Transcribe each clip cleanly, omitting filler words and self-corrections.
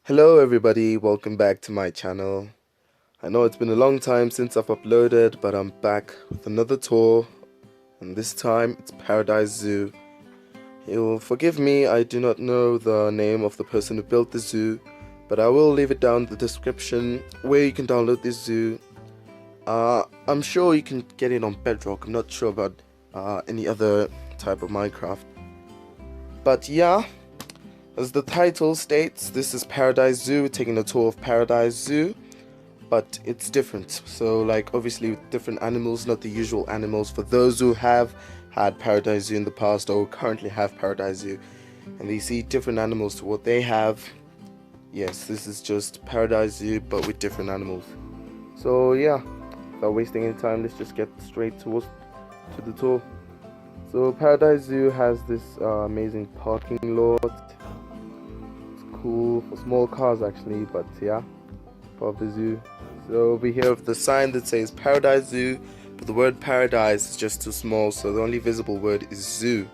Hello everybody, welcome back to my channel. I know it's been a long time since I've uploaded, but I'm back with another tour, and this time it's Paradise Zoo. You'll forgive me, I do not know the name of the person who built the zoo, but I will leave it down in the description where you can download this zoo. I'm sure you can get it on Bedrock. I'm not sure about any other type of Minecraft. But yeah, as the title states, this is Paradise Zoo, taking a tour of Paradise Zoo, but it's different. So like obviously with different animals, not the usual animals. For those who have had Paradise Zoo in the past or currently have Paradise Zoo and they see different animals to what they have, yes, this is just Paradise Zoo but with different animals. So yeah, without wasting any time, let's just get straight to the tour. So Paradise Zoo has this amazing parking lot. Cool for small cars actually, but yeah, part of the zoo. So over here with the sign that says Paradise Zoo, but the word paradise is just too small, so the only visible word is zoo.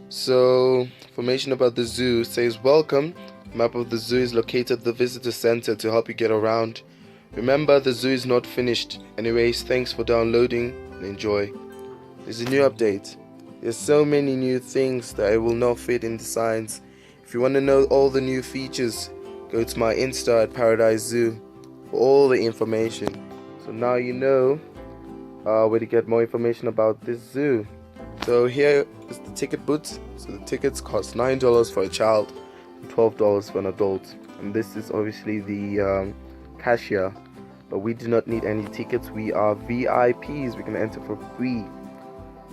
So information about the zoo says welcome. Map of the zoo is located at the visitor center to help you get around. Remember, the zoo is not finished. Anyways, thanks for downloading and enjoy. There's a new update. There's so many new things that it will not fit in the signs. If you want to know all the new features, go to my Insta at Paradise Zoo for all the information. So now you know where to get more information about this zoo. So here is the ticket booth. So the tickets cost $9 for a child and $12 for an adult. And this is obviously the cashier. But we do not need any tickets. We are VIPs. We can enter for free.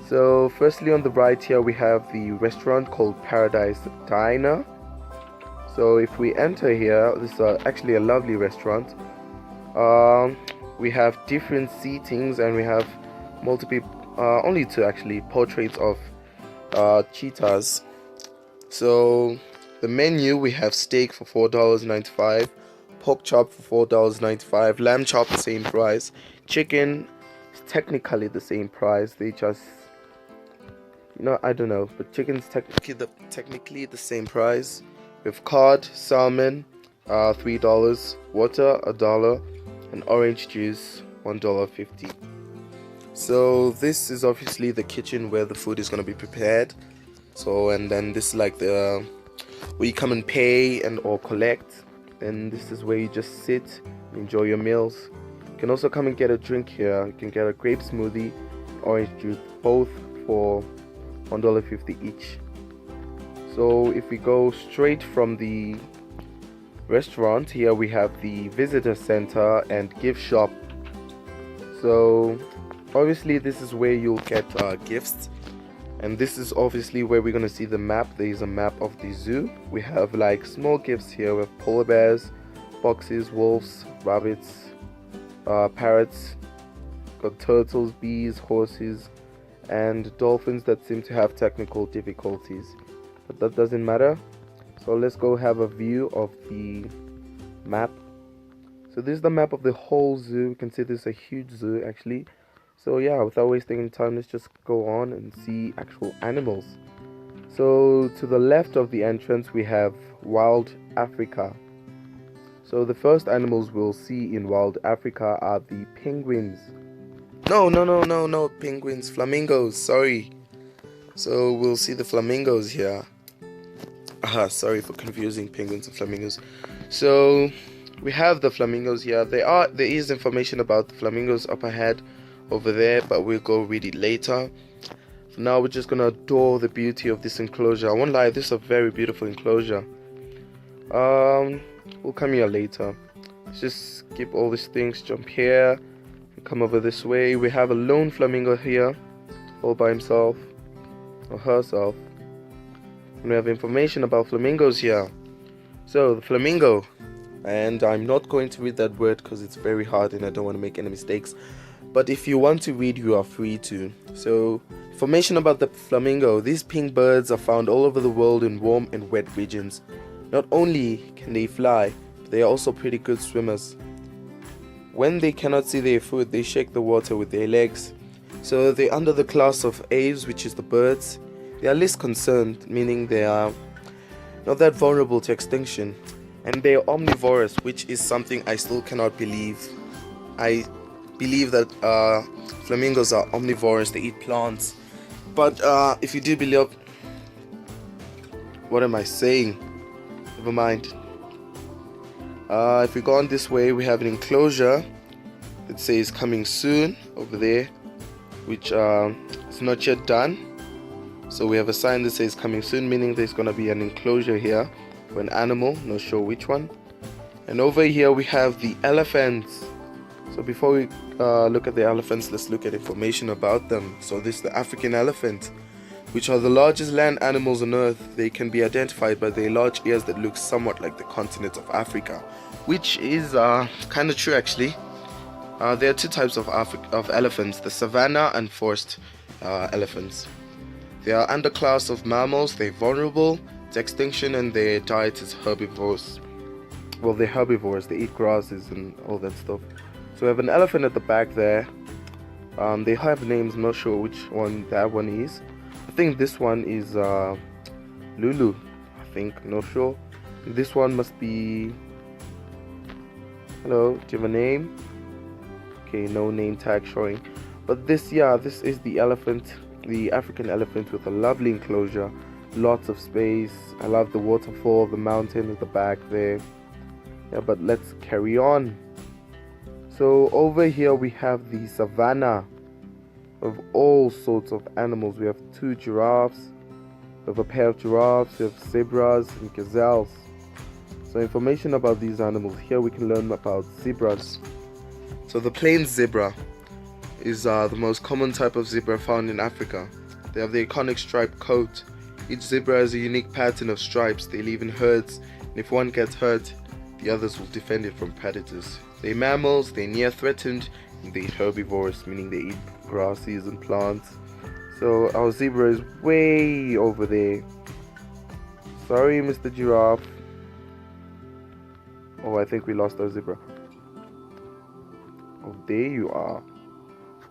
So firstly on the right here we have the restaurant called Paradise Diner. So if we enter here, this is actually a lovely restaurant. We have different seatings and we have multiple, only two actually, portraits of cheetahs. So the menu, we have steak for $4.95, pork chop for $4.95, lamb chop the same price, chicken is technically the same price, they just, no, I don't know, but chicken's technically the same price. With cod, salmon, $3, water, $1, and orange juice, $1.50. So this is obviously the kitchen where the food is going to be prepared. So and then this is like the where you come and pay and or collect. And this is where you just sit and enjoy your meals. You can also come and get a drink here. You can get a grape smoothie, orange juice, both for $1.50 each. So if we go straight from the restaurant, here we have the visitor center and gift shop. So obviously this is where you'll get gifts, and this is obviously where we're going to see the map. There is a map of the zoo. We have like small gifts here with polar bears, foxes, wolves, rabbits, parrots, got turtles, bees, horses, and dolphins that seem to have technical difficulties, but that doesn't matter. So let's go have a view of the map. So this is the map of the whole zoo. You can see this is a huge zoo actually. So yeah, without wasting any time, let's just go on and see actual animals. So to the left of the entrance we have Wild Africa. So the first animals we'll see in Wild Africa are the penguins. No, penguins, flamingos, sorry. So we'll see the flamingos here. Sorry for confusing penguins and flamingos. So we have the flamingos here. There is information about the flamingos up ahead over there, but we'll go read it later. For now, we're just gonna adore the beauty of this enclosure. I won't lie, this is a very beautiful enclosure. We'll come here later. Let's just skip all these things, jump here, and come over this way. We have a lone flamingo here, all by himself or herself. And we have information about flamingos here. So the flamingo, and I'm not going to read that word because it's very hard and I don't want to make any mistakes, but if you want to read, you are free to. So information about the flamingo: these pink birds are found all over the world in warm and wet regions. Not only can they fly, but they are also pretty good swimmers. When they cannot see their food, they shake the water with their legs. So they're under the class of aves, which is the birds. They are less concerned, meaning they are not that vulnerable to extinction. and they're omnivorous, which is something I still cannot believe. I believe that flamingos are omnivorous, they eat plants, but if you do believe, what am I saying? Never mind. If we go on this way, we have an enclosure that says coming soon over there, which is not yet done. So we have a sign that says coming soon, meaning there's going to be an enclosure here for an animal, not sure which one. And over here we have the elephants. So before we look at the elephants, let's look at information about them. So this is the African elephant, which are the largest land animals on earth. They can be identified by their large ears that look somewhat like the continent of Africa, which is kind of true actually. There are two types of elephants, the savanna and forest elephants. They are underclass of mammals, they're vulnerable to extinction, and their diet is herbivores. Well, they're herbivores, they eat grasses and all that stuff. So we have an elephant at the back there. They have names, I'm not sure which one that one is. I think this one is Lulu, I think, not sure. This one must be... Hello, do you have a name? Okay, no name tag showing. But this is the elephant, the African elephant, with a lovely enclosure, lots of space. I love the waterfall, the mountain at the back there. Yeah, but let's carry on. So over here we have the savanna of all sorts of animals. We have two giraffes, we have a pair of giraffes, we have zebras and gazelles. So information about these animals. Here we can learn about zebras. So the plain zebra is the most common type of zebra found in Africa. They have the iconic striped coat. Each zebra has a unique pattern of stripes. They live in herds, and if one gets hurt, the others will defend it from predators. They're mammals, they're near threatened, and they're herbivorous, meaning they eat grasses and plants. So our zebra is way over there. Sorry, Mr. Giraffe. Oh, I think we lost our zebra. Oh, there you are.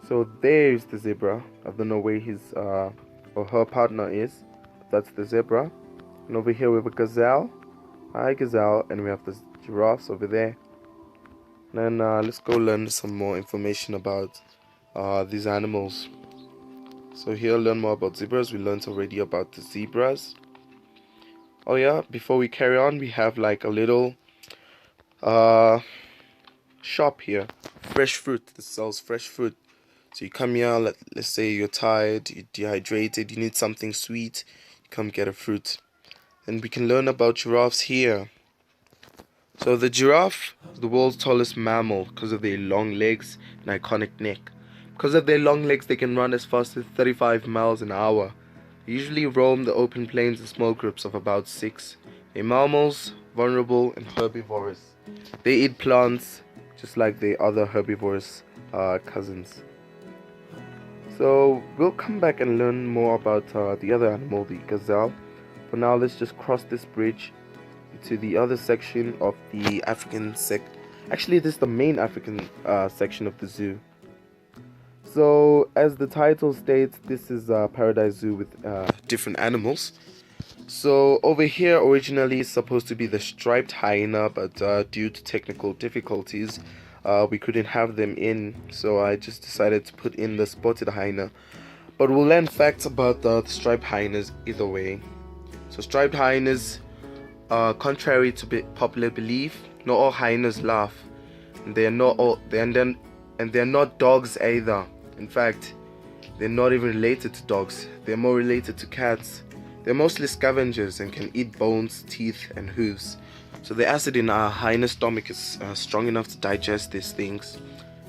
So there's the zebra. I don't know where his or her partner is. That's the zebra. And over here we have a gazelle. Hi, gazelle. And we have the giraffes over there. And then let's go learn some more information about these animals. So here, learn more about zebras. We learned already about the zebras. Oh yeah, before we carry on, we have like a little shop here, fresh fruit. This sells fresh fruit. So you come here, let's say you're tired, you're dehydrated, you need something sweet, you come get a fruit. And we can learn about giraffes here. So the giraffe is the world's tallest mammal because of their long legs and iconic neck. Because of their long legs, they can run as fast as 35 miles an hour. They usually roam the open plains in small groups of about 6. They're mammals, vulnerable and herbivorous. They eat plants just like their other herbivorous cousins. So we'll come back and learn more about the other animal, the gazelle. For now, let's just cross this bridge to the other section of the African Actually, this is the main African section of the zoo. So, as the title states, this is a paradise zoo with different animals. So, over here originally is supposed to be the striped hyena, but due to technical difficulties, we couldn't have them in. So, I just decided to put in the spotted hyena. But we'll learn facts about the striped hyenas either way. So, striped hyenas, contrary to popular belief, not all hyenas laugh. And they're not dogs either. In fact, they're not even related to dogs. They're more related to cats. They're mostly scavengers and can eat bones, teeth, and hooves. So the acid in our hyena's stomach is strong enough to digest these things.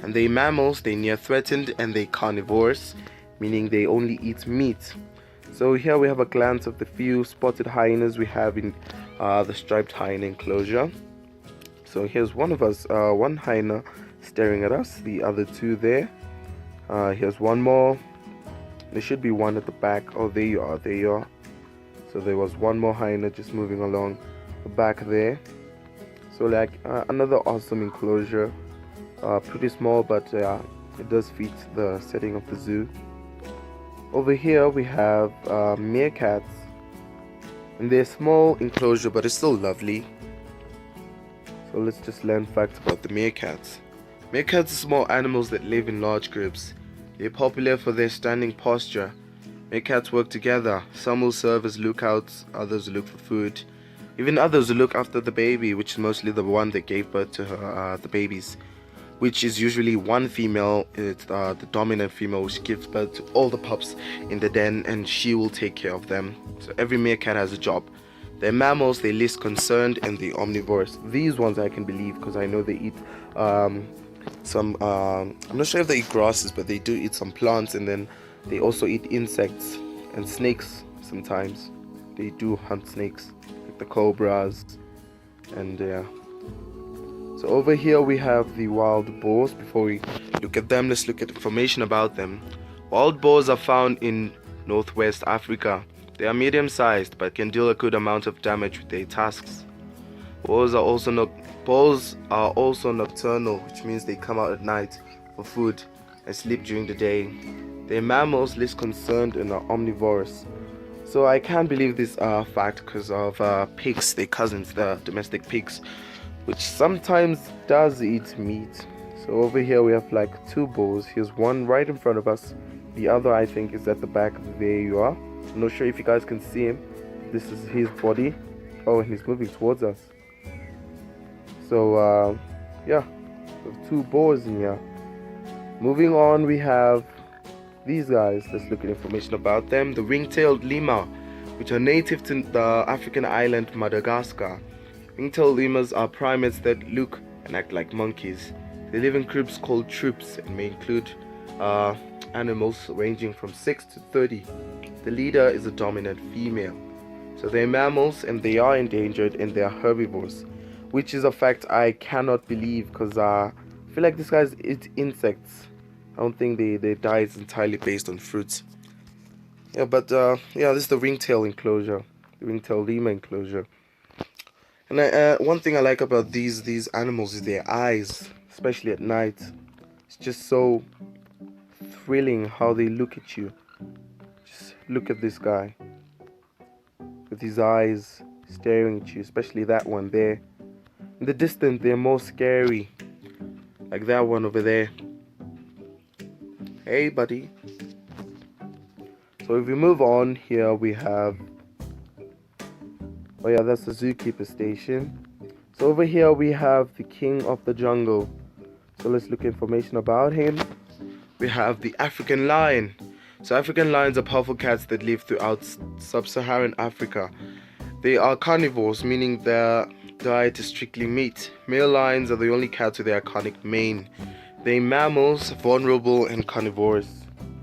And they're mammals, they're near threatened, and they're carnivores, meaning they only eat meat. So here we have a glance of the few spotted hyenas we have in the striped hyena enclosure. So here's one of us, one hyena staring at us, the other two there. Here's one more. There should be one at the back. Oh, there you are, there you are. So there was one more hyena just moving along the back there. So like another awesome enclosure. Pretty small, but it does fit the setting of the zoo. Over here we have meerkats. And they're small enclosure, but it's still lovely. So let's just learn facts about the meerkats. Meerkats are small animals that live in large groups. They're popular for their standing posture. Meerkats work together. Some will serve as lookouts, others will look for food. Even others will look after the baby, which is mostly the one that gave birth to the babies, which is usually one female. It's the dominant female, which gives birth to all the pups in the den, and she will take care of them. So every meerkat has a job. They're mammals, they're least concerned, and they're omnivores. These ones I can believe because I know they eat some I'm not sure if they eat grasses, but they do eat some plants, and then they also eat insects and snakes sometimes. They do hunt snakes, like the cobras, and yeah. So over here we have the wild boars. Before we look at them, let's look at information about them. Wild boars are found in northwest Africa. They are medium-sized but can deal a good amount of damage with their tusks. Boars are also nocturnal, which means they come out at night for food and sleep during the day. They're mammals, less concerned, and are omnivorous. So I can't believe this fact because of pigs, their cousins, the domestic pigs, which sometimes does eat meat. So over here we have like two boars. Here's one right in front of us. The other I think is at the back. There you are. I'm not sure if you guys can see him. This is his body. Oh, and he's moving towards us. So yeah, we have two boars in here. Moving on, we have these guys. Let's look at information about them. The ring-tailed lemur, which are native to the African island Madagascar. Ring-tailed lemurs are primates that look and act like monkeys. They live in groups called troops and may include animals ranging from 6 to 30. The leader is a dominant female. So they're mammals and they are endangered, and they are herbivores, which is a fact I cannot believe because I feel like these guys eat insects. I don't think their diet is entirely based on fruits. Yeah, but yeah, this is the ringtail enclosure, the ringtail lemur enclosure. And one thing I like about these animals is their eyes, especially at night. It's just so thrilling how they look at you. Just look at this guy with his eyes staring at you, especially that one there. In the distance, they're more scary, like that one over there. Hey, buddy. So if we move on, here we have, oh yeah, that's the zookeeper station. So over here we have the king of the jungle. So let's look at information about him. We have the African lion. So African lions are powerful cats that live throughout sub-Saharan Africa. They are carnivores, meaning their diet is strictly meat. Male lions are the only cats with their iconic mane. They're mammals, vulnerable and carnivorous,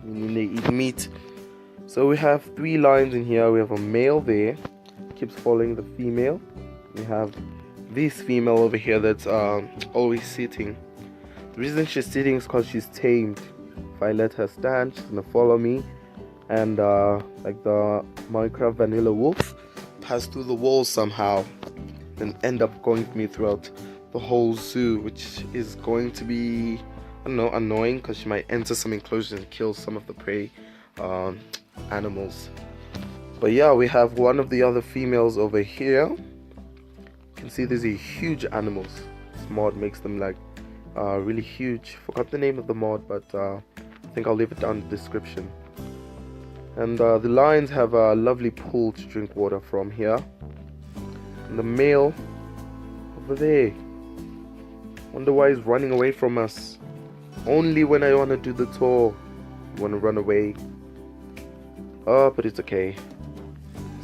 meaning they eat meat. So we have three lions in here. We have a male there, keeps following the female. We have this female over here that's always sitting. The reason she's sitting is because she's tamed. If I let her stand, she's gonna follow me, and like the Minecraft vanilla wolf, pass through the walls somehow and end up going with me throughout the whole zoo, which is going to be, I don't know, annoying because she might enter some enclosures and kill some of the prey animals. But yeah, we have one of the other females over here. You can see these are huge animals. This mod makes them like really huge. Forgot the name of the mod, but I think I'll leave it down in the description. And the lions have a lovely pool to drink water from here. And the male over there, wonder why he's running away from us. Only when I want to do the tour, you want to run away. Oh, but it's okay.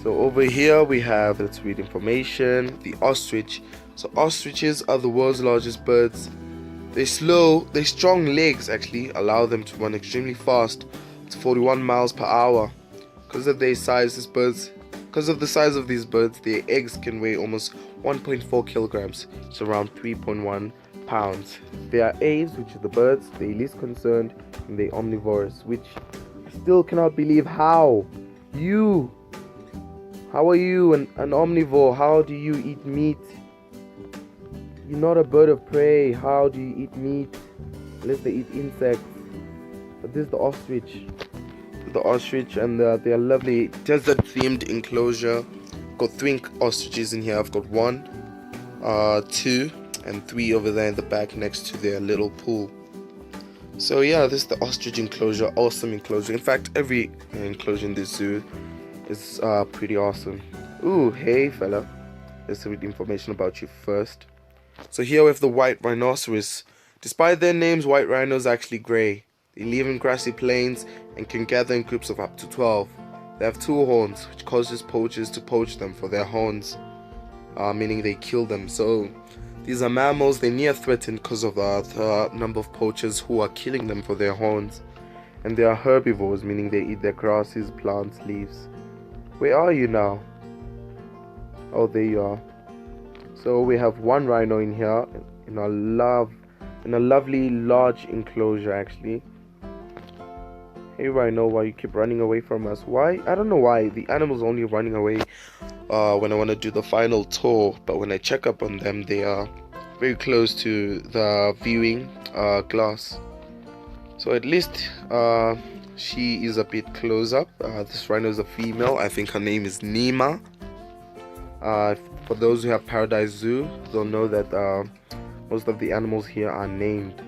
So over here we have, let's read information, the ostrich. So ostriches are the world's largest birds. Their strong legs actually allow them to run extremely fast, to 41 miles per hour. Because of the size of these birds, their eggs can weigh almost 1.4 kilograms, so around 3.1 pounds. They are aves, which are the birds, they're least concerned, and they're omnivorous, which I still cannot believe. How are you an omnivore? How do you eat meat? You're not a bird of prey. How do you eat meat? Unless they eat insects. But this is the ostrich. The ostrich, and they are lovely desert themed enclosure. Got 3 ostriches in here. I've got 1, 2, and 3 over there in the back next to their little pool. So yeah, this is the ostrich enclosure. Awesome enclosure. In fact, every enclosure in this zoo is pretty awesome. Ooh, hey fella, let's read information about you first. So here we have the white rhinoceros. Despite their names, white rhinos are actually grey. They live in grassy plains and can gather in groups of up to 12. They have 2 horns, which causes poachers to poach them for their horns, meaning they kill them. So these are mammals. They're near threatened because of the number of poachers who are killing them for their horns. And they are herbivores, meaning they eat their grasses, plants, leaves. Where are you now? Oh, there you are. So we have 1 rhino in here in a lovely large enclosure actually. Hey rhino, why you keep running away from us? Why? I don't know why. The animal's only running away when I want to do the final tour, but when I check up on them, they are very close to the viewing glass. So at least she is a bit close up. This rhino is a female. I think her name is Nima. For those who have Paradise Zoo, they'll know that most of the animals here are named.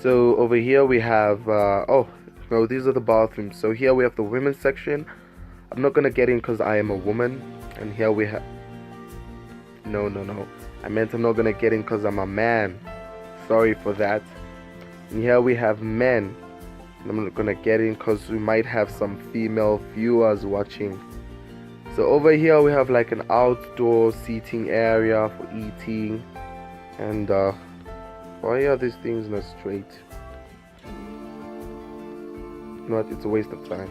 So over here we have oh no, these are the bathrooms. So here we have the women's section. I'm not gonna get in because I am a woman. And here we have no, I meant I'm not gonna get in because I'm a man. Sorry for that. And here we have men. I'm not gonna get in because we might have some female viewers watching. So over here we have like an outdoor seating area for eating. And why are these things not straight? Not, it's a waste of time.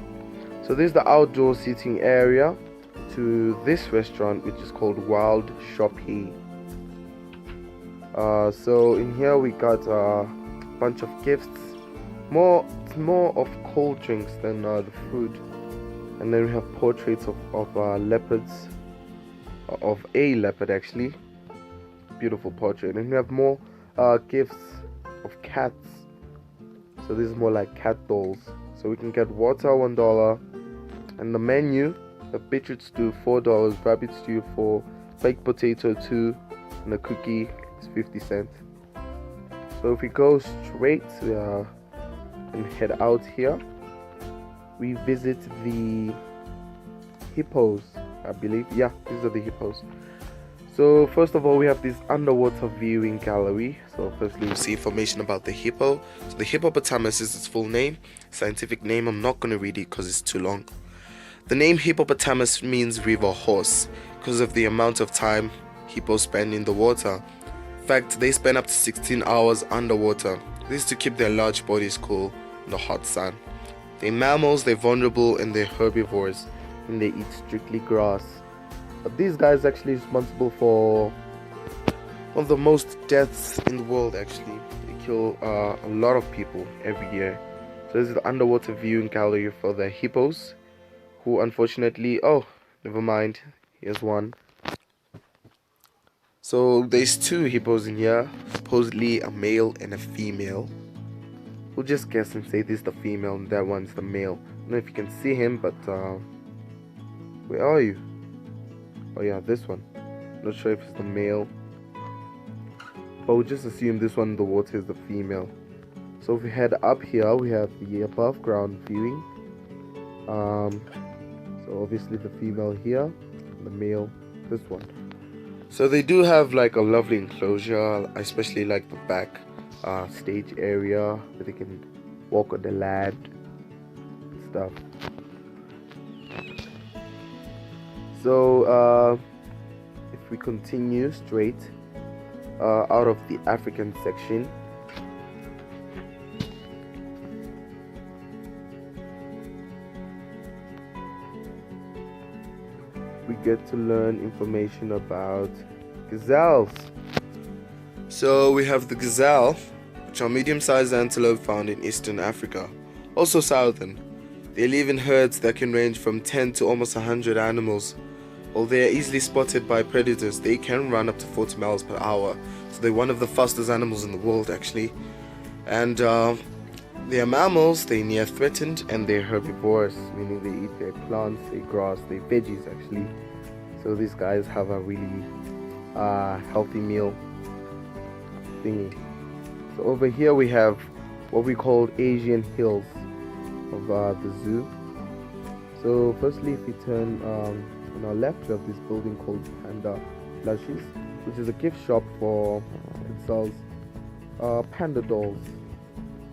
So this is the outdoor seating area to this restaurant, which is called Wild Shoppy. So in here we got a bunch of gifts. It's more of cold drinks than the food. And then we have portraits of leopards, of a leopard actually. Beautiful portrait. And we have more gifts of cats. So this is more like cat dolls. So we can get water $1, and the menu: the beetroot stew $4, rabbit stew $4, baked potato $2, and a cookie is 50 cents. So if we go straight and head out here, we visit the hippos, I believe. Yeah, these are the hippos. So first of all, we have this underwater viewing gallery. So firstly, we see information about the hippo. So the hippopotamus is its full name. Scientific name, I'm not going to read it because it's too long. The name hippopotamus means river horse because of the amount of time hippos spend in the water. In fact, they spend up to 16 hours underwater. This is to keep their large bodies cool in the hot sun. They're mammals, they're vulnerable, and they're herbivores, and they eat strictly grass. But these guys are actually responsible for one of the most deaths in the world actually. They kill a lot of people every year. So this is the underwater viewing gallery for the hippos, who unfortunately, oh, never mind, here's one. So there's 2 hippos in here, supposedly a male and a female. We'll just guess and say this is the female and that one's the male. I don't know if you can see him, but where are you? Oh yeah, this one. Not sure if it's the male, but we'll just assume this one in the water is the female. So if we head up here, we have the above ground viewing. So obviously the female here, and the male this one. So they do have like a lovely enclosure. I especially like the back stage area where they can walk on the land and stuff. So if we continue straight out of the African section, we get to learn information about gazelles. So we have the gazelle, which are medium-sized antelope found in Eastern Africa, also southern. They live in herds that can range from 10 to almost 100 animals. While they are easily spotted by predators, they can run up to 40 miles per hour. So they're one of the fastest animals in the world actually. And they are mammals, they're near threatened, and they're herbivores, meaning they eat their plants, their grass, their veggies actually. So these guys have a really healthy meal thingy. So over here we have what we call Asian Hills of the zoo. So firstly, if we turn on our left, we have this building called Panda Plushies, which is a gift shop for it sells panda dolls,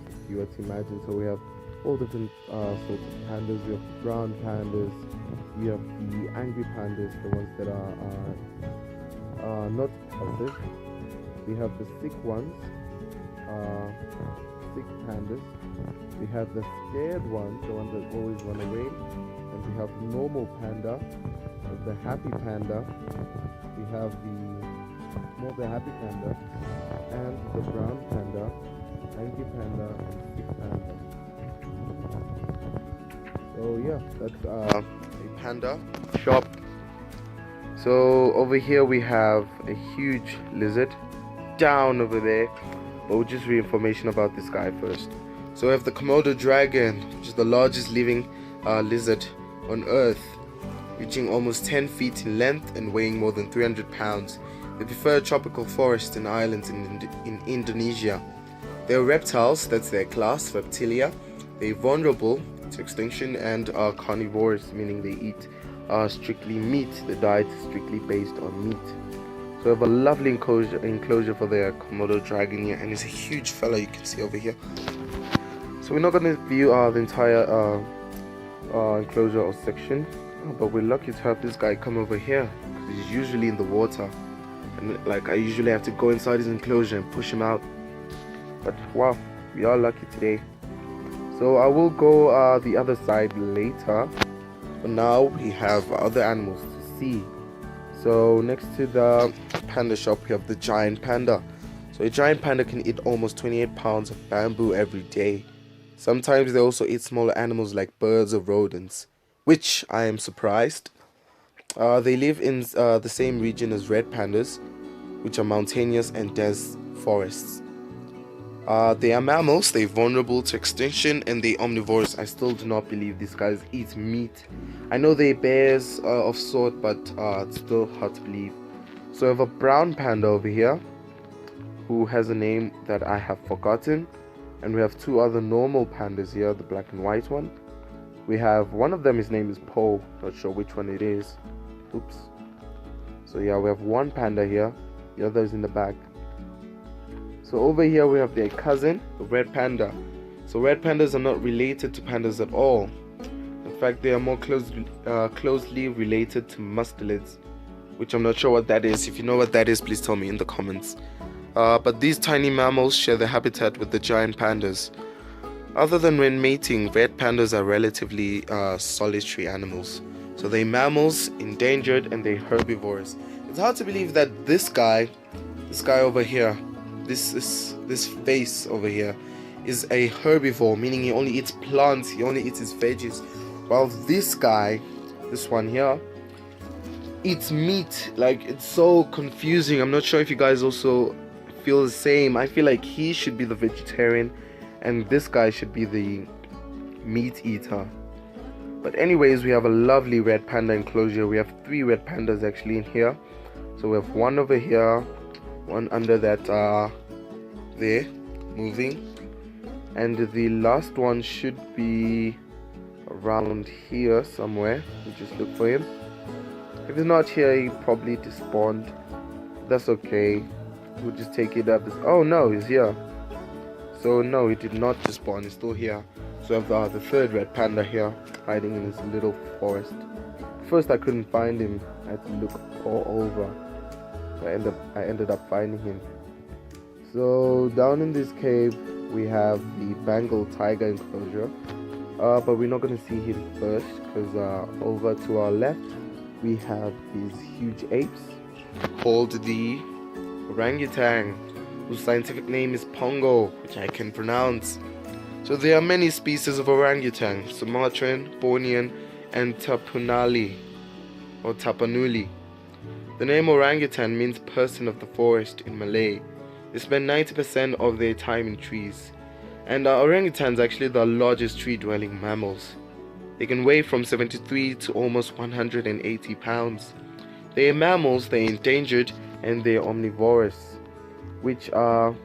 if you were to imagine. So we have all different sorts of pandas. We have brown pandas, we have the angry pandas, the ones that are not passive. We have the sick ones, sick pandas. We have the scared ones, the ones that always run away. And we have the normal panda, the happy panda. We have the happy panda, and the brown panda, angry panda, and sick panda. So yeah, that's a panda shop. So over here we have a huge lizard down over there, but we'll just read information about this guy first. So we have the Komodo dragon, which is the largest living lizard on Earth, reaching almost 10 feet in length and weighing more than 300 pounds. They prefer tropical forests and islands in Indonesia. They are reptiles, that's their class, Reptilia. They are vulnerable to extinction and are carnivores, meaning they eat strictly meat. The diet is strictly based on meat. So we have a lovely enclosure for the Komodo dragon here, and it's a huge fella, you can see over here. So we're not going to view the entire enclosure or section, but we're lucky to have this guy come over here because he's usually in the water, and like I usually have to go inside his enclosure and push him out. But wow, we are lucky today. So I will go the other side later. But now we have other animals to see. So next to the panda shop we have the giant panda. So a giant panda can eat almost 28 pounds of bamboo every day. Sometimes they also eat smaller animals like birds or rodents, which I am surprised. They live in the same region as red pandas, which are mountainous and dense forests. They are mammals, they're vulnerable to extinction, and they're omnivores. I still do not believe these guys eat meat. I know they're bears of sort, but it's still hard to believe. So I have a brown panda over here, who has a name that I have forgotten. And we have two other normal pandas here, the black and white one. We have one of them, his name is Po, not sure which one it is. Oops. So yeah, we have one panda here, the other is in the back. So over here we have their cousin, the red panda. So red pandas are not related to pandas at all. In fact, they are more closely related to mustelids, which I'm not sure what that is. If you know what that is, please tell me in the comments. But these tiny mammals share their habitat with the giant pandas. Other than when mating, red pandas are relatively solitary animals. So they're mammals, endangered, and they're herbivores. It's hard to believe that this guy over here, this face over here, is a herbivore, meaning he only eats plants, he only eats his veggies, while this guy, this one here, eats meat. Like, it's so confusing. I'm not sure if you guys also feel the same. I feel like he should be the vegetarian and this guy should be the meat eater. But anyways, we have a lovely red panda enclosure. We have 3 red pandas actually in here. So we have one over here, one under that there moving, and the last one should be around here somewhere. We'll just look for him. If he's not here, he probably despawned. That's okay, we'll just take it up. Oh no, he's here. So no, he did not despawn, he's still here. So we have the third red panda here, hiding in this little forest. First I couldn't find him, I had to look all over. So I ended up finding him. So down in this cave we have the Bengal tiger enclosure, but we're not going to see him first, because over to our left we have these huge apes called the orangutan, whose scientific name is Pongo, which I can pronounce. So there are many species of orangutan: Sumatran, Bornean, and Tapanuli. The name orangutan means person of the forest in Malay. They spend 90% of their time in trees. And orangutans are actually the largest tree-dwelling mammals. They can weigh from 73 to almost 180 pounds. They are mammals, they are endangered, and they're omnivorous, which are,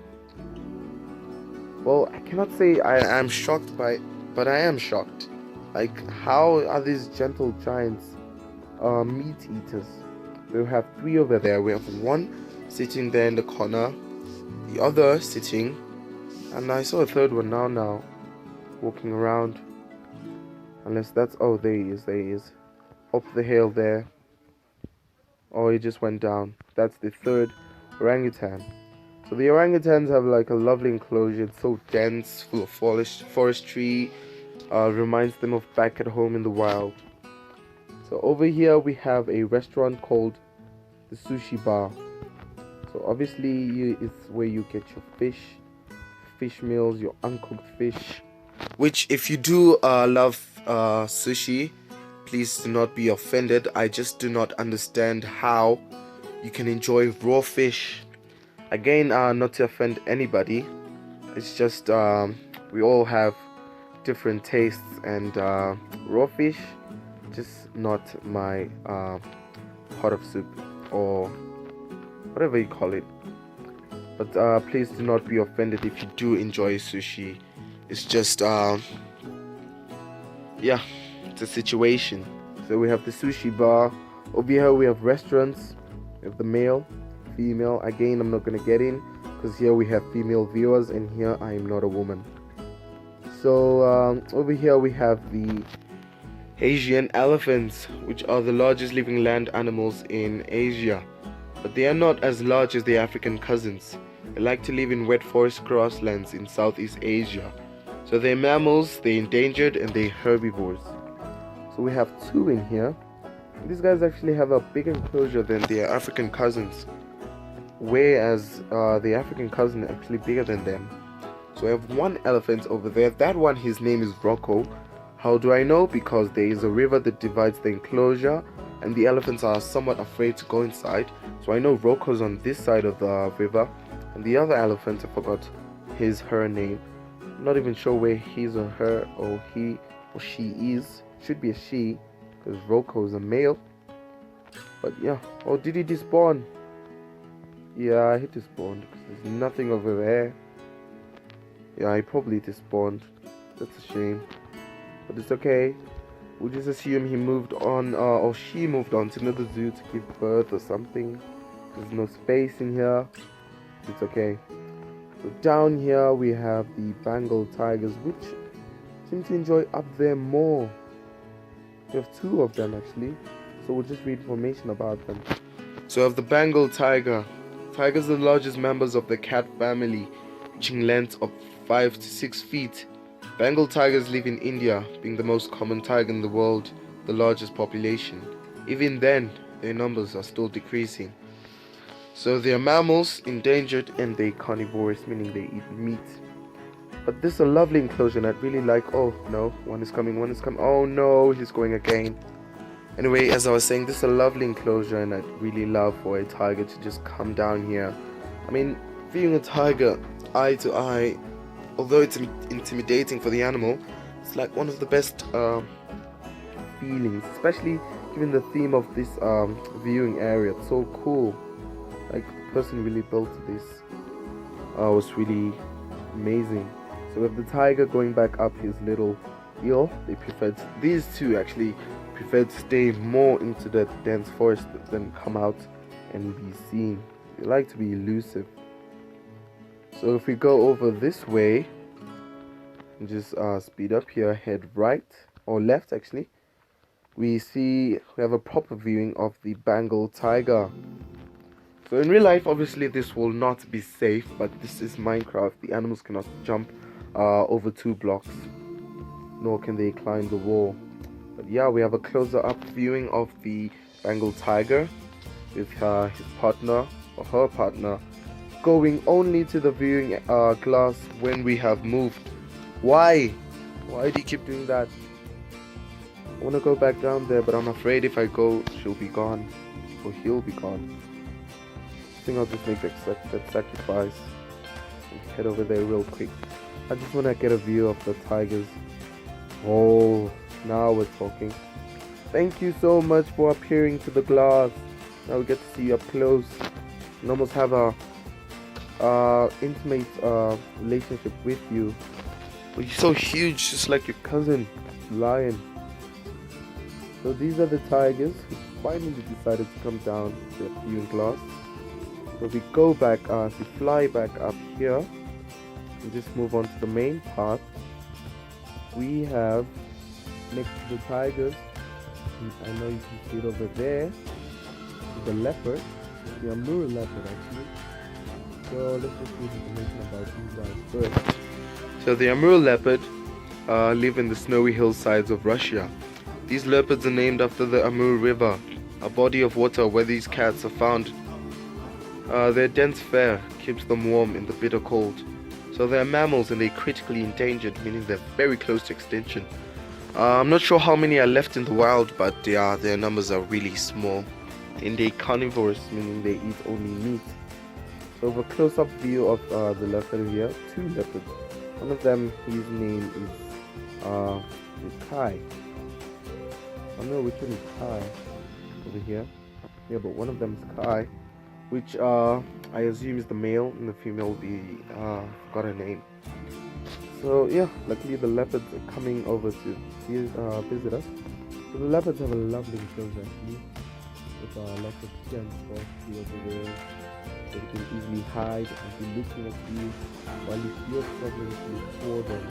well, I cannot say I am shocked by, but I am shocked. Like, how are these gentle giants meat eaters? We have 3 over there. We have one sitting there in the corner, the other sitting, and I saw a third one now walking around. Unless that's, oh, there he is up the hill there. Oh, he just went down. That's the third orangutan. So the orangutans have like a lovely enclosure. It's so dense, full of forestry. Reminds them of back at home in the wild. So over here we have a restaurant called the Sushi Bar. So obviously it's where you get your fish meals, your uncooked fish. Which, if you do love sushi, please do not be offended. I just do not understand how you can enjoy raw fish. Again, not to offend anybody. It's just we all have different tastes, and raw fish, just not my pot of soup, or whatever you call it. But please do not be offended if you do enjoy sushi. It's just yeah, it's a situation. So we have the sushi bar. Over here we have restaurants. We have the male, female. Again, I'm not gonna get in because here we have female viewers, and here I am not a woman. So over here we have the Asian elephants, which are the largest living land animals in Asia, but they are not as large as their African cousins. They like to live in wet forest grasslands in Southeast Asia. So they're mammals, they're endangered, and they're herbivores. So we have 2 in here. These guys actually have a big enclosure than their African cousins, whereas the African cousin is actually bigger than them. So I have 1 elephant over there. That one, his name is Rocco. How do I know? Because there is a river that divides the enclosure, and the elephants are somewhat afraid to go inside. So I know Rocco's on this side of the river, and the other elephant, I forgot her name. I'm not even sure where his or her or he or she is. Should be a she, because Rocco is a male. But yeah. Oh, did he despawn? Yeah, he despawned because there's nothing over there. Yeah, he probably despawned. That's a shame. But it's okay. We'll just assume he moved on, or she moved on to another zoo to give birth or something. There's no space in here. It's okay. So down here we have the Bengal tigers, which seem to enjoy up there more. We have 2 of them actually. So we'll just read information about them. So of the Bengal tiger. Tigers are the largest members of the cat family, reaching lengths of 5 to 6 feet. Bengal tigers live in India, being the most common tiger in the world, the largest population. Even then, their numbers are still decreasing. So they are mammals, endangered, and they carnivorous, meaning they eat meat. But this is a lovely enclosure, and I'd really like... Oh, no, one is coming. Oh, no, he's going again. Anyway, as I was saying, this is a lovely enclosure, and I'd really love for a tiger to just come down here. I mean, viewing a tiger eye to eye, although it's intimidating for the animal, it's like one of the best feelings, especially given the theme of this viewing area. It's so cool. Like, the person really built this. Was really amazing. So with the tiger going back up his little hill, these 2 actually preferred to stay more into the dense forest than come out and be seen. They like to be elusive. So if we go over this way and just speed up here, head right or left actually, we have a proper viewing of the Bengal tiger. So in real life, obviously this will not be safe, but this is Minecraft. The animals cannot jump over 2 blocks, nor can they climb the wall. But yeah, we have a closer up viewing of the Bengal tiger with his partner or her partner going only to the viewing glass when we have moved. Why do you keep doing that? I want to go back down there, but I'm afraid if I go, she'll be gone, or he'll be gone. I think I'll just make that sacrifice and head over there real quick. I just want to get a view of the tigers. Oh, now we're talking. Thank you so much for appearing to the glass. Now we get to see you up close. and almost have a intimate relationship with you. But he's so huge, just like your cousin, lion. So these are the tigers who finally decided to come down to their viewing glass. So we go back, we fly back up here and just move on to the main path. We have next to the tigers, I know you can see it over there, the leopard, the Amur leopard actually. So let's just get information about these guys first. So the Amur leopard live in the snowy hillsides of Russia. These leopards are named after the Amur River, a body of water where these cats are found. Their dense fur keeps them warm in the bitter cold. So they're mammals and they're critically endangered, meaning they're very close to extinction. I'm not sure how many are left in the wild, but their numbers are really small. And they're carnivores, meaning they eat only meat. So for a close-up view of the leopard here, two leopards. One of them, his name is Kai. I don't know which one is Kai over here. Yeah, but one of them is Kai, which I assume is the male, and the female will be got a name. So yeah, luckily the leopards are coming over to visit us. So the leopards have a lovely enclosure actually, with lots of scans over there, so they can easily hide and be looking at you while you're struggling to look for them.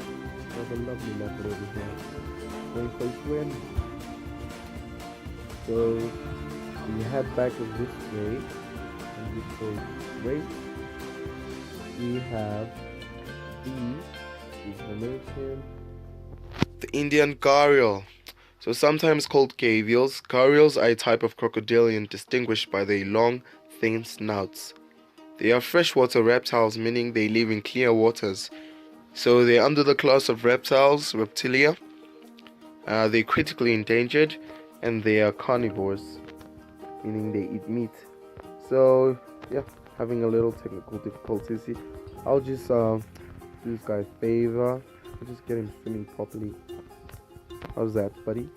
There's a lovely leopard over here, going for a swim. So we head back this way, and this goes straight. We have the information. The Indian gharial. So sometimes called gavials, gharials are a type of crocodilian distinguished by their long, thin snouts. They are freshwater reptiles, meaning they live in clear waters. So they're under the class of reptiles, reptilia. They're critically endangered, and they are carnivores, meaning they eat meat. So yeah, having a little technical difficulties here. I'll just do this guy a favor. I'll just get him swimming properly. How's that, buddy?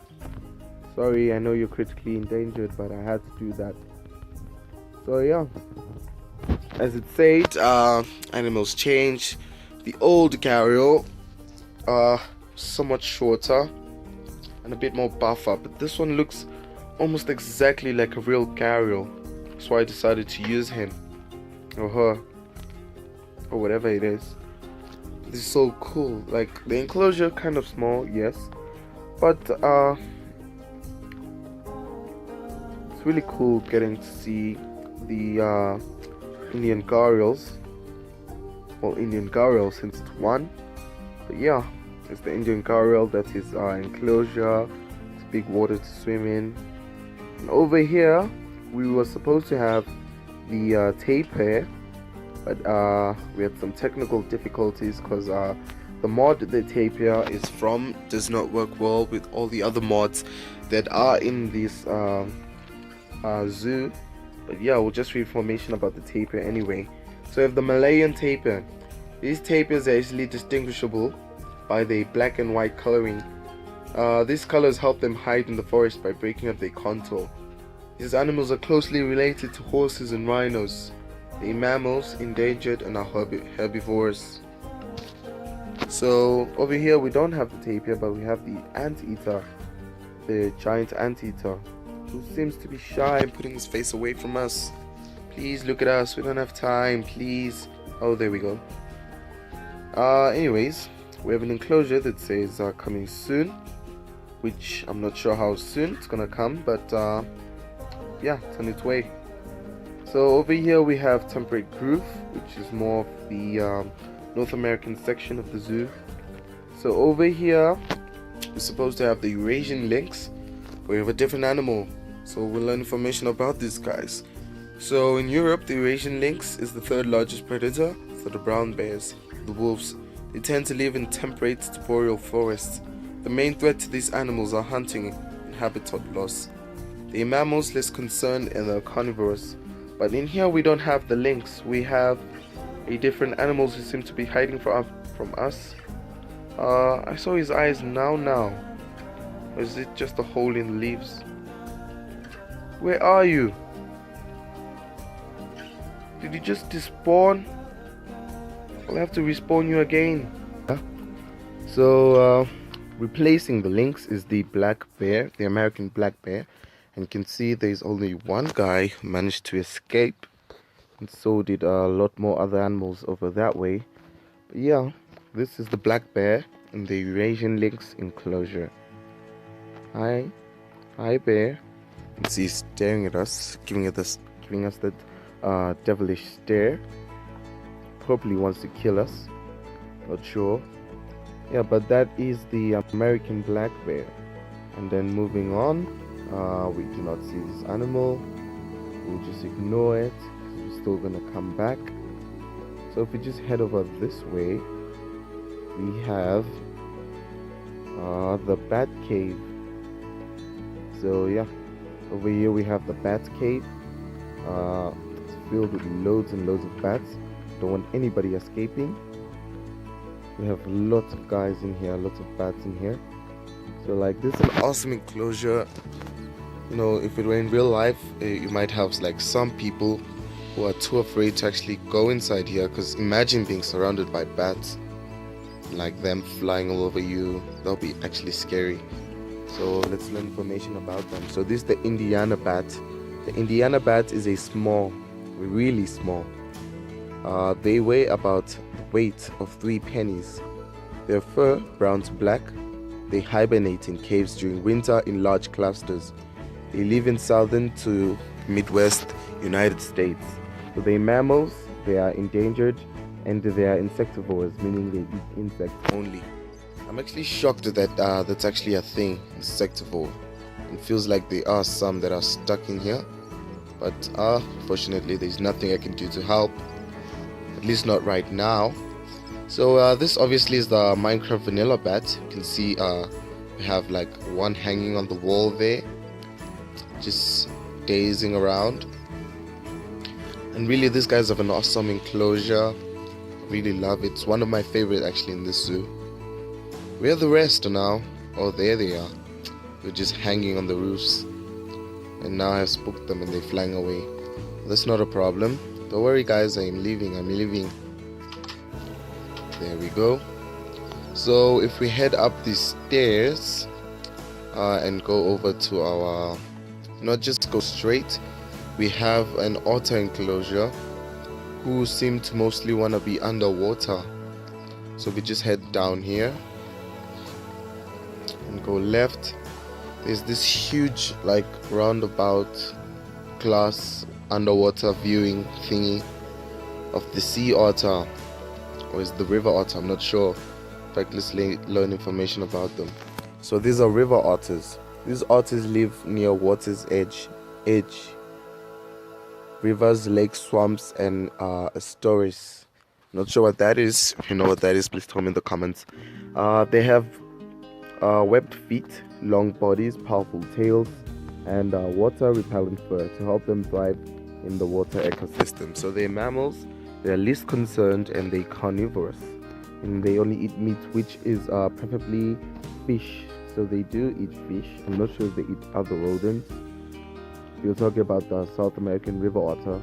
Sorry, I know you're critically endangered, but I had to do that. So yeah, as it said, animals change. The old gharial somewhat shorter and a bit more buffer, but this one looks almost exactly like a real gharial. That's why I decided to use him or her or whatever it is. This is so cool. Like, the enclosure kind of small, yes, but it's really cool getting to see the Indian gharials. Well, Indian gharial since it's one, but yeah, it's the Indian gharial that is enclosure. It's big water to swim in. And over here we were supposed to have the tapir, but we had some technical difficulties because the mod the tapir is from does not work well with all the other mods that are in this zoo. But yeah, we'll just read information about the tapir anyway. So we have the Malayan tapir. These tapirs are easily distinguishable by their black and white coloring. These colors help them hide in the forest by breaking up their contour. These animals are closely related to horses and rhinos. They're mammals, endangered, and are herbivores. So over here we don't have the tapir, but we have the anteater, the giant anteater, who seems to be shy and putting his face away from us. Please look at us, we don't have time, please. Oh, there we go. Anyways, we have an enclosure that says coming soon, which I'm not sure how soon it's gonna come, but yeah, it's on its way. So over here we have temperate grove, which is more of the North American section of the zoo. So over here we're supposed to have the Eurasian lynx. We have a different animal, so we'll learn information about these guys. So in Europe, the Eurasian lynx is the third largest predator for the brown bears, the wolves. They tend to live in temperate boreal forests. The main threat to these animals are hunting and habitat loss. They are mammals less concerned and are carnivores. But in here we don't have the lynx. We have a different animals who seem to be hiding from us. I saw his eyes now. Or is it just a hole in the leaves? Where are you? Did you just despawn? I'll have to respawn you again. So replacing the lynx is the black bear, the American black bear. And you can see there's only one guy who managed to escape. And so did a lot more other animals over that way. But yeah, this is the black bear in the Eurasian lynx enclosure. Hi bear. You can see he's staring at us, giving us that devilish stare. Probably wants to kill us. Not sure. Yeah, but that is the American black bear. And then moving on, we do not see this animal. We'll just ignore it. We're still gonna come back. So if we just head over this way, we have the bat cave. So yeah, over here we have the bat cave. It's filled with loads and loads of bats. Don't want anybody escaping. We have lots of guys in here, lots of bats in here. So like, this is an awesome enclosure. You know, if it were in real life, you might have like some people who are too afraid to actually go inside here, because imagine being surrounded by bats, like them flying all over you. That'll be actually scary. So let's learn information about them. So this is the Indiana bat. The Indiana bat is a small, really small. They weigh about the weight of 3 pennies. Their fur brown to black. They hibernate in caves during winter in large clusters. They live in southern to Midwest United States. So they're mammals, they are endangered, and they are insectivores, meaning they eat insects only. I'm actually shocked that that's actually a thing, insectivore. It feels like there are some that are stuck in here, but fortunately there's nothing I can do to help, at least not right now. So this obviously is the Minecraft vanilla bat. You can see we have like one hanging on the wall there, just dazing around. And really, these guys have an awesome enclosure. Really love it. It's one of my favorite actually in this zoo. Where are the rest now? Oh, there they are. They're just hanging on the roofs. And now I've spooked them and they're flying away. That's not a problem. Don't worry guys, I'm leaving. There we go. So if we head up these stairs and go over to our, not just go straight, we have an otter enclosure who seem to mostly want to be underwater. So we just head down here and go left. There's this huge like roundabout glass underwater viewing thingy of the sea otter, or is the river otter, I'm not sure. In fact, let's learn information about them. So these are river otters. These otters live near water's edge, rivers, lakes, swamps, and estuaries. Not sure what that is. If you know what that is, please tell me in the comments. They have webbed feet, long bodies, powerful tails, and water repellent fur to help them thrive in the water ecosystem. So they're mammals, they're least concerned, and they're carnivorous. And they only eat meat, which is preferably fish. So they do eat fish. I'm not sure if they eat other rodents. We're talking about the South American river otter,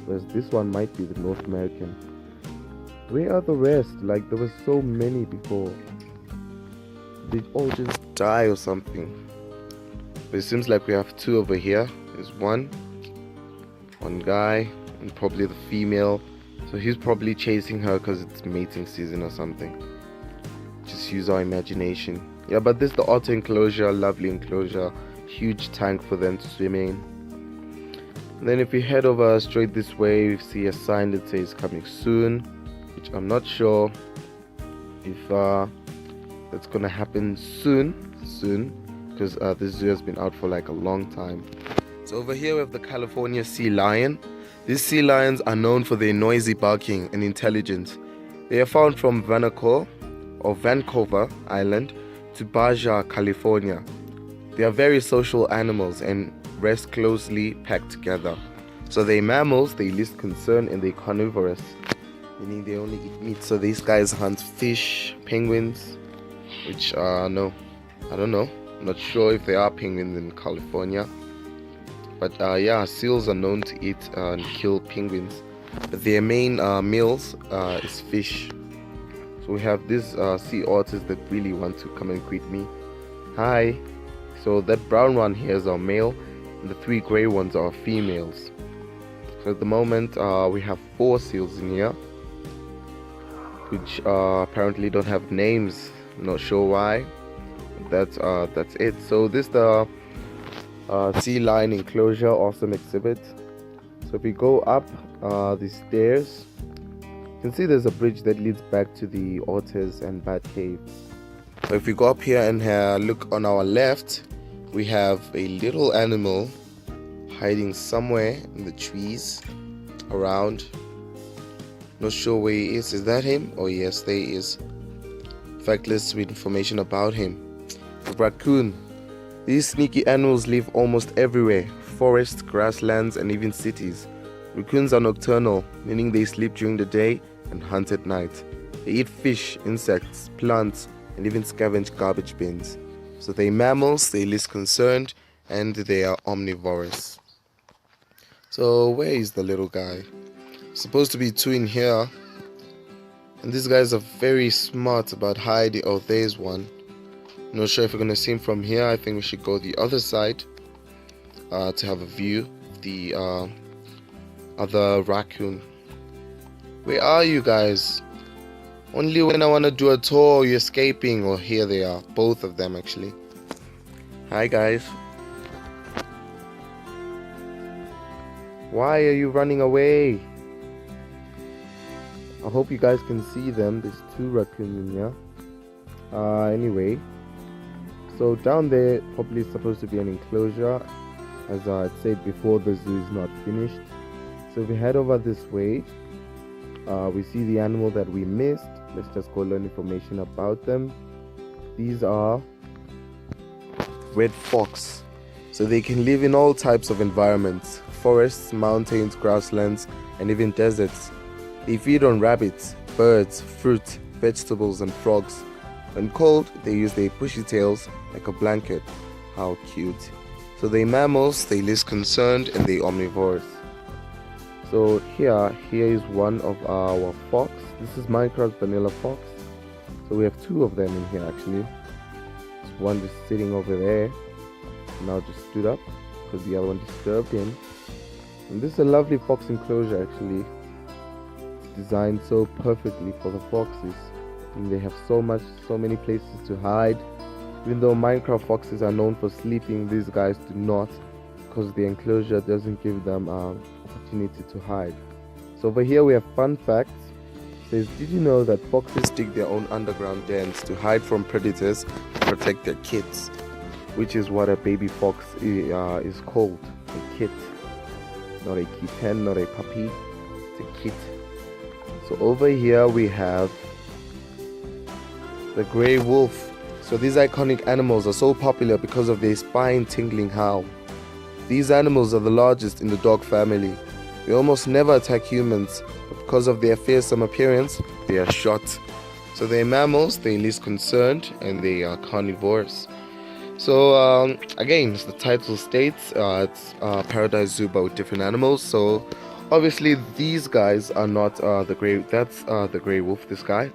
whereas this one might be the North American. Where are the rest? Like, there were so many before. They all just die or something. But it seems like we have 2 over here. There's one guy, and probably the female. So he's probably chasing her because it's mating season or something. Just use our imagination. Yeah, but this is the otter enclosure, lovely enclosure. Huge tank for them to swim in. And then if we head over straight this way, we see a sign that says coming soon, which I'm not sure if that's gonna happen soon, because this zoo has been out for like a long time. So over here we have the California sea lion. These sea lions are known for their noisy barking and intelligence. They are found from Vancouver Island to Baja, California. They are very social animals and rest closely packed together. So they're mammals, they're least concerned, and they're carnivorous, meaning they only eat meat. So these guys hunt fish, penguins, which no, I don't know. I'm not sure if there are penguins in California. But yeah, seals are known to eat and kill penguins. but their main meals is fish. So we have these sea otters that really want to come and greet me. Hi. So that brown one here is our male, and the 3 gray ones are females. So at the moment we have 4 seals in here, which apparently don't have names. Not sure why. That's it. So this is the sea lion enclosure, awesome exhibit. So if we go up these stairs, you can see there's a bridge that leads back to the otters and bat cave. So if we go up here and look on our left, we have a little animal hiding somewhere in the trees around. Not sure where he is. Is that him? Oh yes, there he is. In fact, let's read information about him. The raccoon. These sneaky animals live almost everywhere: forests, grasslands, and even cities. Raccoons are nocturnal, meaning they sleep during the day and hunt at night. They eat fish, insects, plants, and even scavenge garbage bins. So they're mammals, they're least concerned, and they are omnivorous. So where is the little guy? Supposed to be 2 in here, and these guys are very smart about hiding. Oh, there's one. Not sure if we're gonna see him from here. I think we should go the other side to have a view of the other raccoon. Where are you guys? Only when I want to do a tour you're escaping. Or here they are, both of them actually. Hi guys. Why are you running away? I hope you guys can see them. There's 2 raccoons in here. Anyway, so down there probably supposed to be an enclosure. As I said before, the zoo is not finished. So if we head over this way, we see the animal that we missed. Let's just go learn information about them. These are red fox. So they can live in all types of environments: forests, mountains, grasslands, and even deserts. They feed on rabbits, birds, fruit, vegetables, and frogs. When cold, they use their bushy tails like a blanket. How cute. So they're mammals, they're least concerned, and they're omnivorous. So here is one of our fox. This is Minecraft vanilla fox. So we have 2 of them in here actually. There's one just sitting over there, now just stood up because the other one disturbed him. And this is a lovely fox enclosure actually. It's designed so perfectly for the foxes, and they have so many places to hide. Even though Minecraft foxes are known for sleeping, these guys do not, because the enclosure doesn't give them opportunity to hide. So over here we have fun facts. It says, did you know that foxes dig their own underground dens to hide from predators to protect their kids? Which is what a baby fox is called, a kit. Not a kitten, not a puppy, it's a kit. So over here we have the grey wolf. So these iconic animals are so popular because of their spine-tingling howl. These animals are the largest in the dog family. They almost never attack humans, but because of their fearsome appearance, they are shot. So they're mammals, they're least concerned, and they are carnivores. So again, as the title states, it's Paradise Zoo but with different animals. So obviously these guys are not the grey. That's the grey wolf. This guy,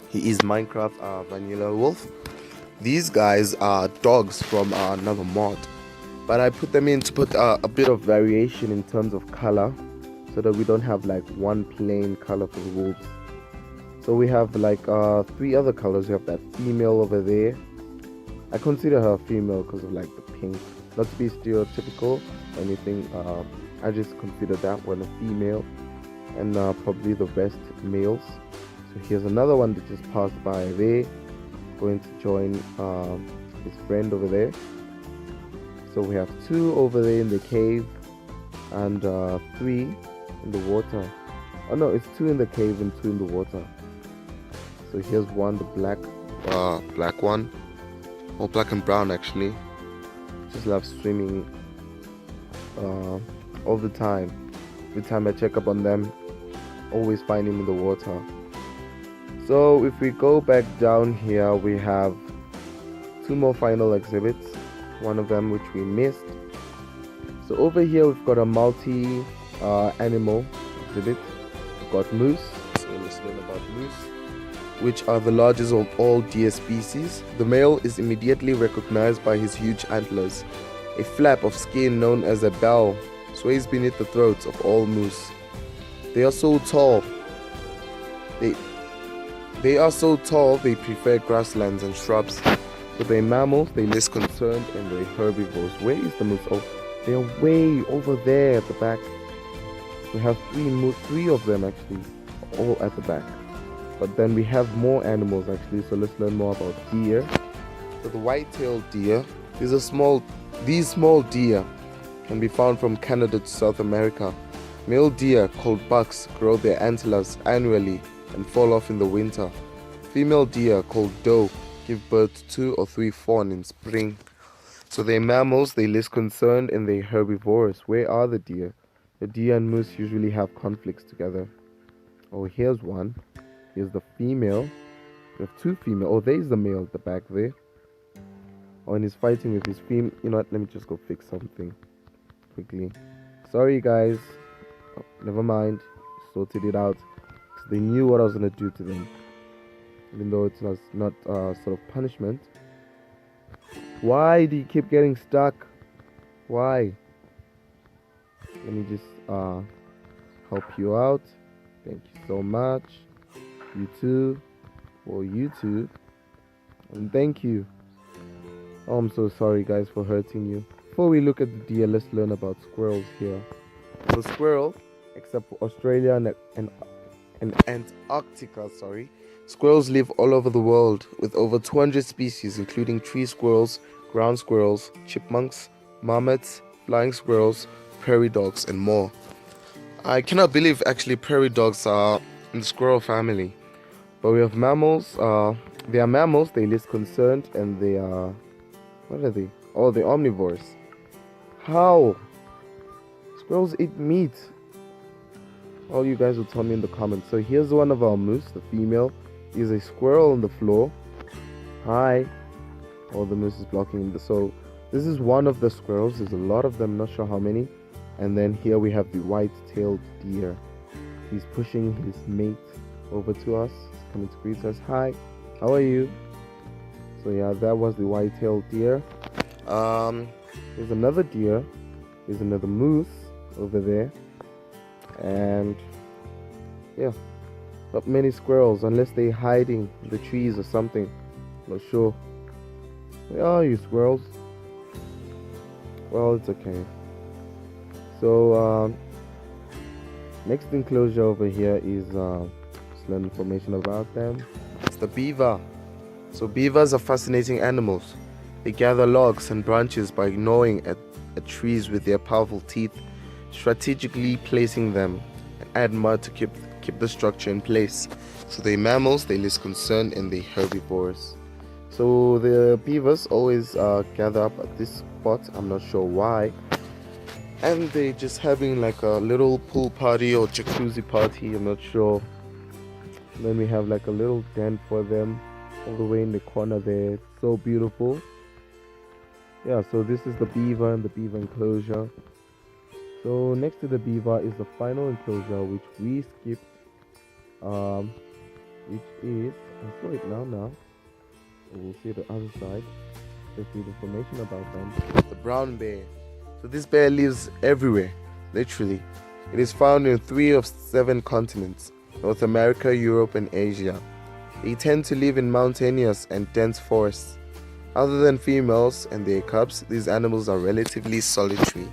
he is Minecraft vanilla wolf. These guys are dogs from another mod, but I put them in to put a bit of variation in terms of color, so that we don't have like one plain color for the wolves. So we have like 3 other colors. We have that female over there. I consider her a female because of like the pink. Not to be stereotypical or anything. I just consider that one a female, and probably the best males. So here's another one that just passed by there, going to join his friend over there. So we have 2 over there in the cave, and 3 in the water. Oh no, it's 2 in the cave and 2 in the water. So here's one, the black one, or black and brown actually. Just love swimming all the time. Every time I check up on them, always find him in the water. So if we go back down here, we have 2 more final exhibits, one of them which we missed. So over here we've got a multi animal exhibit. We've got moose, so let's learn about moose, which are the largest of all deer species. The male is immediately recognized by his huge antlers. A flap of skin known as a bell sways beneath the throats of all moose. They are so tall. They are so tall they prefer grasslands and shrubs. With their mammals, they're less concerned, and they're herbivores. Where is the moose? Oh, they're way over there at the back. We have three of them actually, all at the back. But then we have more animals actually, so let's learn more about deer. So the white-tailed deer, these small deer can be found from Canada to South America. Male deer, called bucks, grow their antlers annually and fall off in the winter. Female deer, called doe, give birth to 2 or 3 fawn in spring. So they're mammals, they're less concerned, and they're herbivorous. Where are the deer? The deer and moose usually have conflicts together. Oh, here's one. Here's the female. We have 2 female. Oh, there's the male at the back there. Oh, and he's fighting with his female. You know what? Let me just go fix something quickly. Sorry, guys. Oh, never mind. Sorted it out. So they knew what I was going to do to them. Even though it's not sort of punishment. Why do you keep getting stuck? Why? Let me just help you out. Thank you so much. You too. For you too. And thank you. Oh, I'm so sorry guys for hurting you. Before we look at the deer, let's learn about squirrels here. So squirrel, except for Australia and Antarctica, squirrels live all over the world with over 200 species, including tree squirrels, ground squirrels, chipmunks, marmots, flying squirrels, prairie dogs, and more. I cannot believe actually prairie dogs are in the squirrel family. But we have mammals. They are mammals, they're less concerned, and they are... What are they? Oh, they're omnivores. How? Squirrels eat meat. All you guys will tell me in the comments. So here's one of our moose. The female is a squirrel on the floor. Hi. Oh, the moose is blocking the... So this is one of the squirrels. There's a lot of them, not sure how many. And then here we have the white-tailed deer. He's pushing his mate over to us. He's coming to greet us. Hi, how are you? So yeah, that was the white-tailed deer. There's another deer. There's another moose over there. And yeah, not many squirrels unless they're hiding in the trees or something. Not sure. Where are you, squirrels? Well, it's okay. So next enclosure over here is just learn information about them. It's the beaver. So beavers are fascinating animals. They gather logs and branches by gnawing at trees with their powerful teeth, strategically placing them, and add mud to keep the structure in place. So they're mammals, they're less concerned, and they're herbivores. So the beavers always gather up at this spot. I'm not sure why. And they're just having like a little pool party or jacuzzi party, I'm not sure. And then we have like a little den for them all the way in the corner there. It's so beautiful. Yeah, so this is the beaver and the beaver enclosure. So next to the beaver is the final enclosure, which we skipped, which is, I saw it now. We'll see the other side. Let's read information about them. The brown bear. So this bear lives everywhere, literally. It is found in 3 of 7 continents: North America, Europe, and Asia. They tend to live in mountainous and dense forests. Other than females and their cubs, these animals are relatively solitary.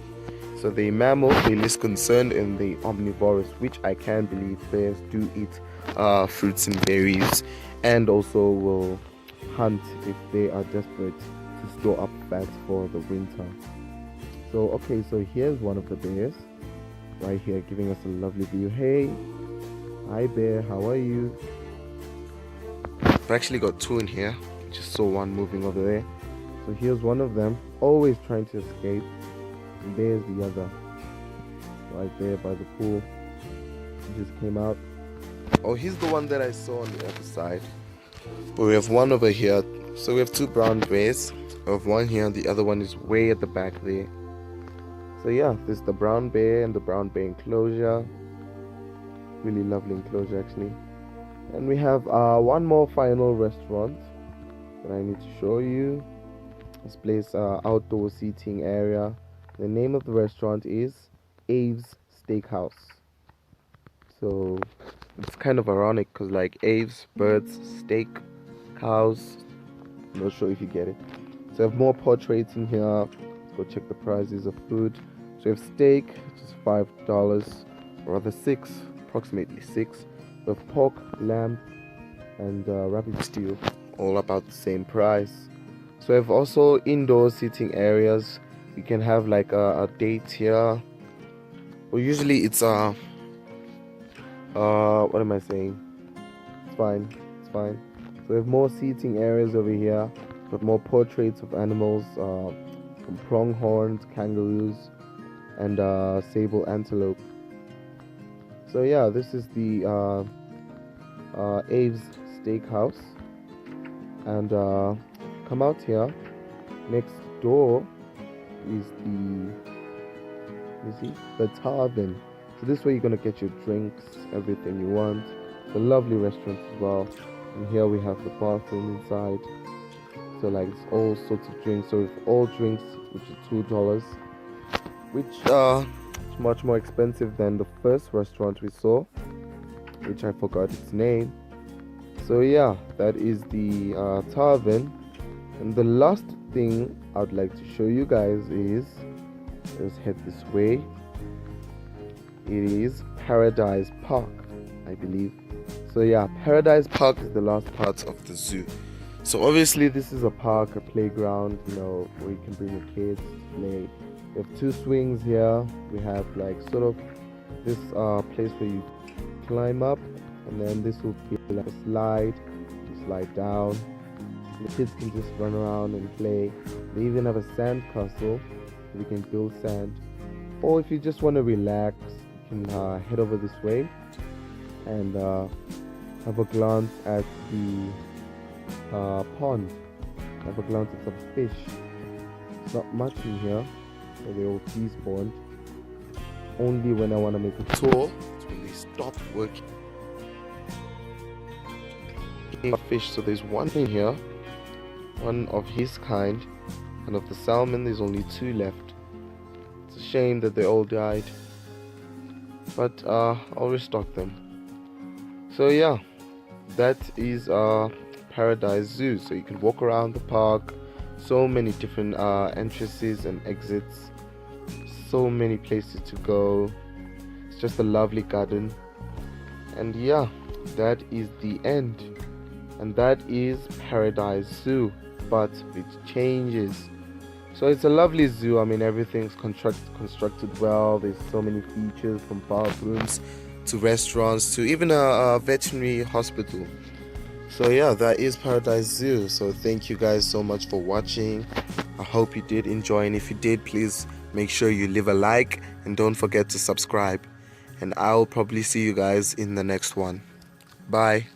So they're mammals, they're less concerned, and they're omnivorous, which I can believe bears do eat fruits and berries, and also will hunt if they are desperate to store up fat for the winter. So okay, so here's one of the bears right here giving us a lovely view. Hey, hi bear, how are you? I've actually got 2 in here. Just saw one moving over there. So here's one of them, always trying to escape. And there's the other, right there by the pool. He just came out. Oh, he's the one that I saw on the other side. But we have one over here. So we have 2 brown bears. We have one here, and the other one is way at the back there. So yeah, this is the brown bear and the brown bear enclosure. Really lovely enclosure actually. And we have one more final restaurant that I need to show you. This place, outdoor seating area. The name of the restaurant is Aves Steakhouse. So it's kind of ironic because like Aves, birds, steak, cows. I'm not sure if you get it. So I have more portraits in here. Let's go check the prices of food. So we have steak, which is $5, or rather $6, approximately $6. We have pork, lamb, and rabbit stew, all about the same price. So we have also indoor seating areas. You can have like a date here. Well, usually it's what am I saying? It's fine. It's fine. So we have more seating areas over here. Got more portraits of animals, from pronghorns, kangaroos, and sable antelope. So yeah, this is the Aves Steakhouse. And come out here. Next door is the tavern. So this way you're gonna get your drinks, everything you want. It's a lovely restaurant as well. And here we have the bathroom inside. So like it's all sorts of drinks. So with all drinks, which is $2, which is much more expensive than the first restaurant we saw, which I forgot its name. So yeah, that is the tavern. And the last thing I'd like to show you guys is, let's head this way. It is Paradise Park, I believe. So yeah, Paradise Park is the last part of the zoo. So obviously this is a park, a playground, you know, where you can bring your kids to play. We have 2 swings here. We have like sort of this place where you climb up, and then this will be like a slide. You slide down. The kids can just run around and play. They even have a sand castle where you can build sand. Or if you just want to relax, you can head over this way and have a glance at the pond. Have a glance at some fish. It's not much in here, so they all despawned. Only when I want to make a tour, it's when they stop working. Fish, so there's one in here, one of his kind, and of the salmon there's only 2 left. It's a shame that they all died, but I'll restock them. So yeah, that is Paradise Zoo. So you can walk around the park, so many different entrances and exits, so many places to go. It's just a lovely garden. And yeah, that is the end. And that is Paradise Zoo, but with changes. So it's a lovely zoo. I mean, everything's constructed well. There's so many features, from bathrooms to restaurants to even a veterinary hospital. So yeah, that is Paradise Zoo. So thank you guys so much for watching. I hope you did enjoy, and if you did, please make sure you leave a like and don't forget to subscribe. And I'll probably see you guys in the next one. Bye.